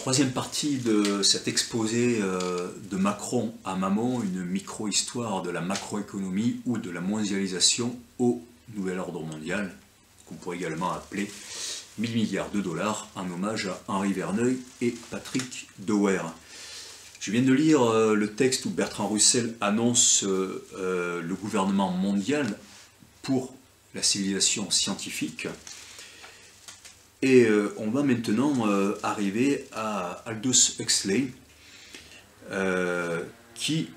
Troisième partie de cet exposé de Macron à Mamon, une micro-histoire de la macroéconomie ou de la mondialisation au nouvel ordre mondial, qu'on pourrait également appeler 1000 milliards de dollars, en hommage à Henri Verneuil et Patrick Doer. Je viens de lire le texte où Bertrand Russell annonce le gouvernement mondial pour la civilisation scientifique. Et on va maintenant arriver à Aldous Huxley, qui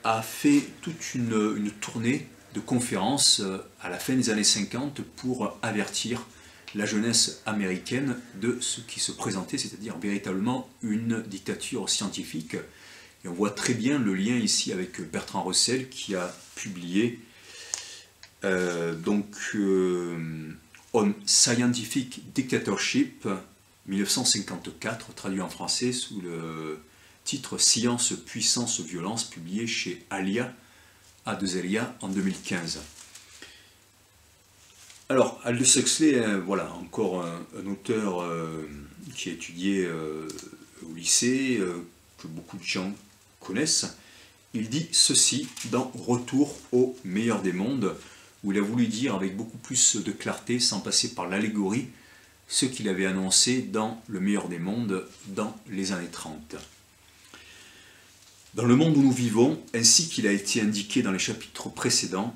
a fait toute une tournée de conférences à la fin des années 50 pour avertir la jeunesse américaine de ce qui se présentait, c'est-à-dire véritablement une dictature scientifique. Et on voit très bien le lien ici avec Bertrand Russell qui a publié On Scientific Dictatorship 1954, traduit en français sous le titre Science, Puissance, Violence, publié chez Alia, A2LIA en 2015. Alors, Aldous Huxley, voilà, encore un auteur qui a étudié au lycée, que beaucoup de gens connaissent. Il dit ceci dans Retour au meilleur des mondes, où il a voulu dire avec beaucoup plus de clarté, sans passer par l'allégorie, ce qu'il avait annoncé dans Le meilleur des mondes dans les années 30. Dans le monde où nous vivons, ainsi qu'il a été indiqué dans les chapitres précédents,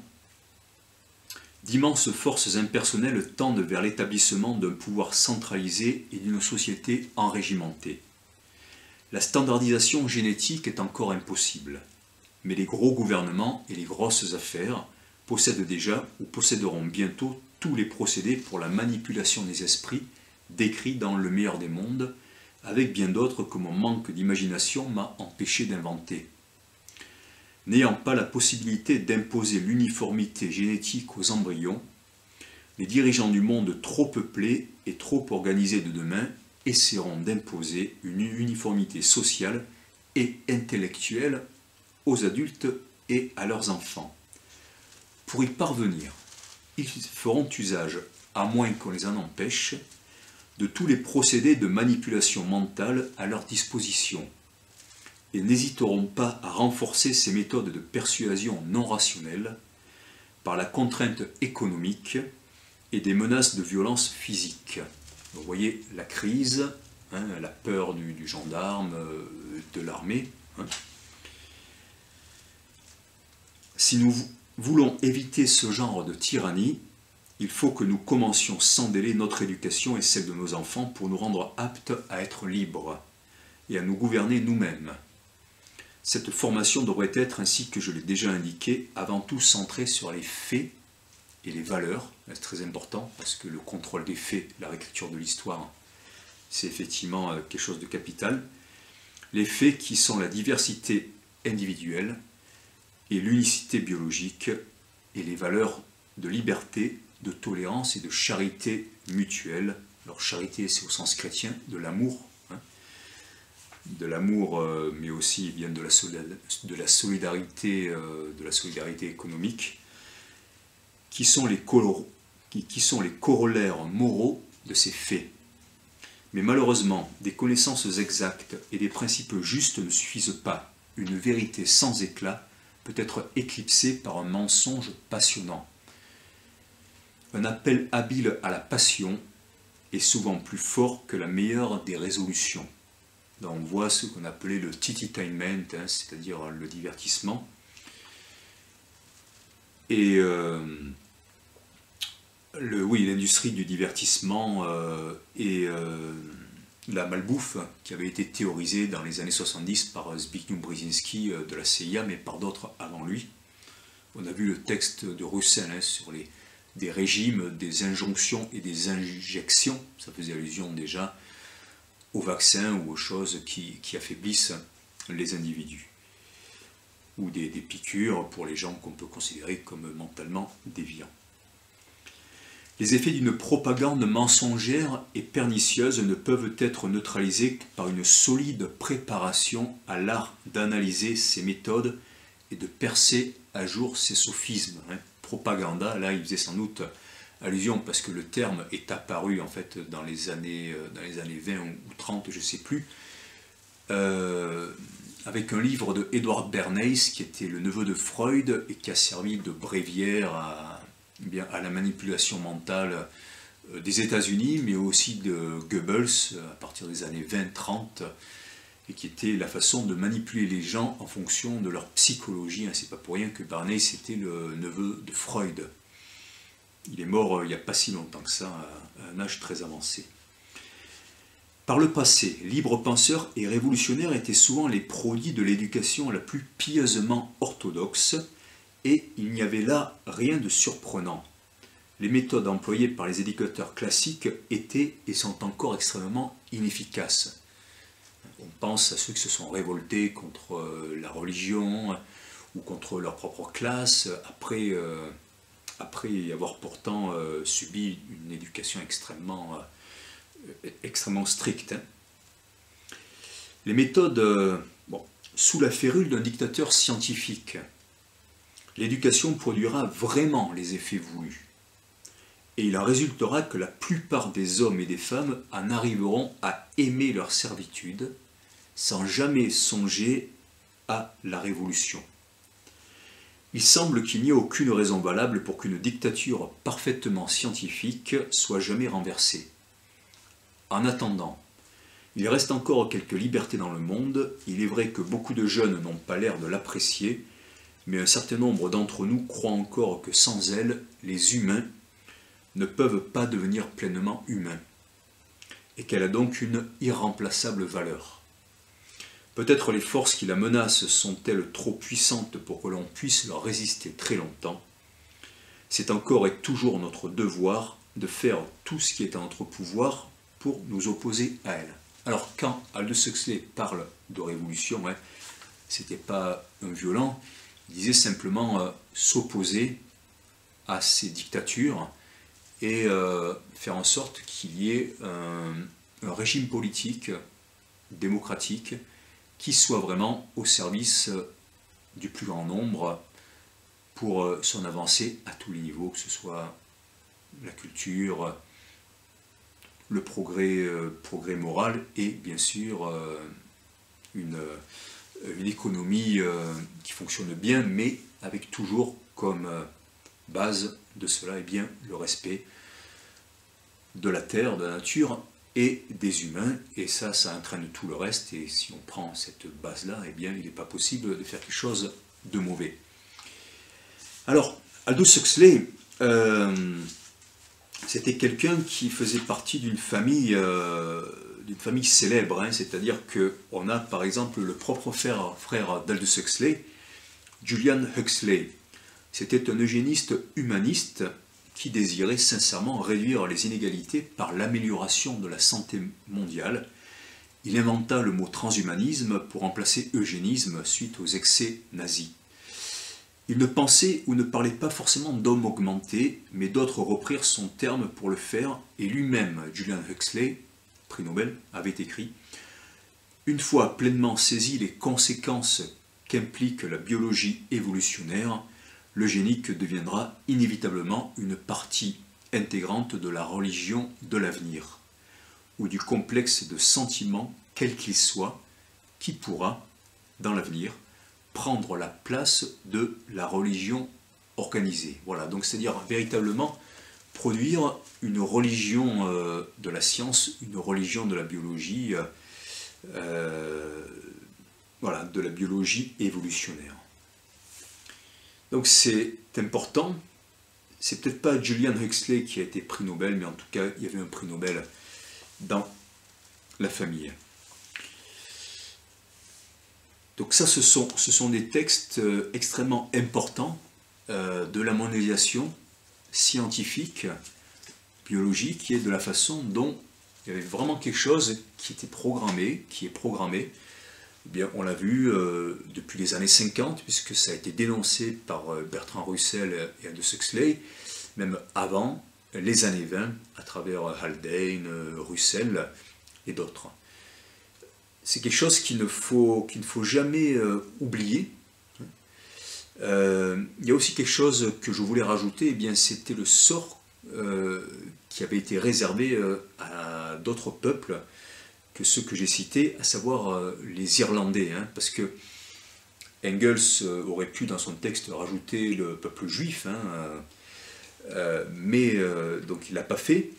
d'immenses forces impersonnelles tendent vers l'établissement d'un pouvoir centralisé et d'une société enrégimentée. La standardisation génétique est encore impossible, mais les gros gouvernements et les grosses affaires possèdent déjà ou posséderont bientôt tous les procédés pour la manipulation des esprits décrits dans Le meilleur des mondes, avec bien d'autres que mon manque d'imagination m'a empêché d'inventer. N'ayant pas la possibilité d'imposer l'uniformité génétique aux embryons, les dirigeants du monde trop peuplé et trop organisé de demain essaieront d'imposer une uniformité sociale et intellectuelle aux adultes et à leurs enfants. Pour y parvenir, ils feront usage, à moins qu'on les en empêche, de tous les procédés de manipulation mentale à leur disposition, et n'hésiteront pas à renforcer ces méthodes de persuasion non rationnelle par la contrainte économique et des menaces de violence physique. Vous voyez la crise, la peur du gendarme, de l'armée. Si nous voulons éviter ce genre de tyrannie, il faut que nous commencions sans délai notre éducation et celle de nos enfants pour nous rendre aptes à être libres et à nous gouverner nous-mêmes. Cette formation devrait être, ainsi que je l'ai déjà indiqué, avant tout centrée sur les faits et les valeurs. C'est très important parce que le contrôle des faits, la réécriture de l'histoire, c'est effectivement quelque chose de capital. Les faits qui sont la diversité individuelle et l'unicité biologique et les valeurs de liberté, de tolérance et de charité mutuelle. Alors charité, c'est au sens chrétien, de l'amour, mais aussi bien de la solidarité économique, qui sont les corollaires moraux de ces faits. Mais malheureusement, des connaissances exactes et des principes justes ne suffisent pas. Une vérité sans éclat peut être éclipsée par un mensonge passionnant. Un appel habile à la passion est souvent plus fort que la meilleure des résolutions. Là, on voit ce qu'on appelait le tititainment, c'est-à-dire le divertissement. Et l'industrie du divertissement et la malbouffe qui avait été théorisée dans les années 70 par Zbigniew Brzezinski de la CIA, mais par d'autres avant lui. On a vu le texte de Russell sur des régimes, des injonctions et des injections. Ça faisait allusion déjà aux vaccins ou aux choses qui affaiblissent les individus. Ou des piqûres pour les gens qu'on peut considérer comme mentalement déviants. Les effets d'une propagande mensongère et pernicieuse ne peuvent être neutralisés par une solide préparation à l'art d'analyser ces méthodes et de percer à jour ces sophismes. Propaganda, là il faisait sans doute allusion parce que le terme est apparu en fait dans les années 20 ou 30, je ne sais plus, avec un livre de Edward Bernays, qui était le neveu de Freud et qui a servi de bréviaire à la manipulation mentale des États-Unis, mais aussi de Goebbels à partir des années 20-30, et qui était la façon de manipuler les gens en fonction de leur psychologie. C'est pas pour rien que Bernays était le neveu de Freud. Il est mort il n'y a pas si longtemps que ça, à un âge très avancé. Par le passé, libres penseurs et révolutionnaires étaient souvent les produits de l'éducation la plus pieusement orthodoxe, et il n'y avait là rien de surprenant. Les méthodes employées par les éducateurs classiques étaient et sont encore extrêmement inefficaces. On pense à ceux qui se sont révoltés contre la religion ou contre leur propre classe, après y avoir pourtant subi une éducation extrêmement stricte. Les méthodes, sous la férule d'un dictateur scientifique, l'éducation produira vraiment les effets voulus. Et il en résultera que la plupart des hommes et des femmes en arriveront à aimer leur servitude sans jamais songer à la révolution. Il semble qu'il n'y ait aucune raison valable pour qu'une dictature parfaitement scientifique soit jamais renversée. En attendant, il reste encore quelques libertés dans le monde. Il est vrai que beaucoup de jeunes n'ont pas l'air de l'apprécier, mais un certain nombre d'entre nous croient encore que sans elle, les humains ne peuvent pas devenir pleinement humains, et qu'elle a donc une irremplaçable valeur. Peut-être les forces qui la menacent sont-elles trop puissantes pour que l'on puisse leur résister très longtemps. C'est encore et toujours notre devoir de faire tout ce qui est en notre pouvoir pour nous opposer à elle. Alors quand Aldous Huxley parle de révolution, c'était pas un violent, il disait simplement s'opposer à ces dictatures et faire en sorte qu'il y ait un régime politique démocratique qui soit vraiment au service du plus grand nombre pour son avancée à tous les niveaux, que ce soit la culture, le progrès moral et bien sûr une économie qui fonctionne bien, mais avec toujours comme base de cela le respect de la terre, de la nature et des humains, et ça entraîne tout le reste, et si on prend cette base-là, il n'est pas possible de faire quelque chose de mauvais. Alors, Aldous Huxley, c'était quelqu'un qui faisait partie d'une famille célèbre, c'est-à-dire qu'on a par exemple le propre frère d'Aldous Huxley, Julian Huxley. C'était un eugéniste humaniste qui désirait sincèrement réduire les inégalités par l'amélioration de la santé mondiale. Il inventa le mot transhumanisme pour remplacer eugénisme suite aux excès nazis. Il ne pensait ou ne parlait pas forcément d'homme augmenté, mais d'autres reprirent son terme pour le faire, et lui-même, Julian Huxley, prix Nobel, avait écrit « Une fois pleinement saisi les conséquences qu'implique la biologie évolutionnaire, l'eugénique deviendra inévitablement une partie intégrante de la religion de l'avenir, ou du complexe de sentiments, quel qu'il soit, qui pourra, dans l'avenir, prendre la place de la religion organisée. » Voilà, donc c'est-à-dire véritablement produire une religion de la science, une religion de la biologie, de la biologie évolutionnaire. Donc c'est important. C'est peut-être pas Julian Huxley qui a été prix Nobel, mais en tout cas, il y avait un prix Nobel dans la famille. Donc ça, ce sont des textes extrêmement importants de la mondialisation scientifique, biologique, et de la façon dont il y avait vraiment quelque chose qui était programmé, qui est programmé. Eh bien, on l'a vu depuis les années 50, puisque ça a été dénoncé par Bertrand Russell et Aldous Huxley, même avant les années 20, à travers Haldane, Russell et d'autres. C'est quelque chose qu'il ne faut jamais oublier. Il y a aussi quelque chose que je voulais rajouter, eh bien, c'était le sort qui avait été réservé à d'autres peuples que ceux que j'ai cités, à savoir les Irlandais, hein, parce que Engels aurait pu dans son texte rajouter le peuple juif, hein, mais donc il ne l'a pas fait.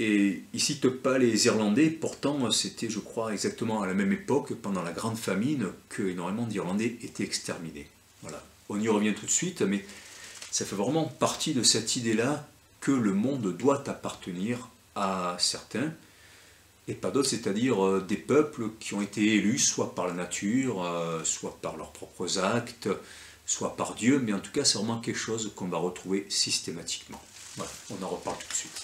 Et il ne cite pas les Irlandais, pourtant c'était, je crois, exactement à la même époque, pendant la Grande Famine, que énormément d'Irlandais étaient exterminés. Voilà. On y revient tout de suite, mais ça fait vraiment partie de cette idée-là que le monde doit appartenir à certains, et pas d'autres, c'est-à-dire des peuples qui ont été élus soit par la nature, soit par leurs propres actes, soit par Dieu, mais en tout cas c'est vraiment quelque chose qu'on va retrouver systématiquement. Voilà, on en reparle tout de suite.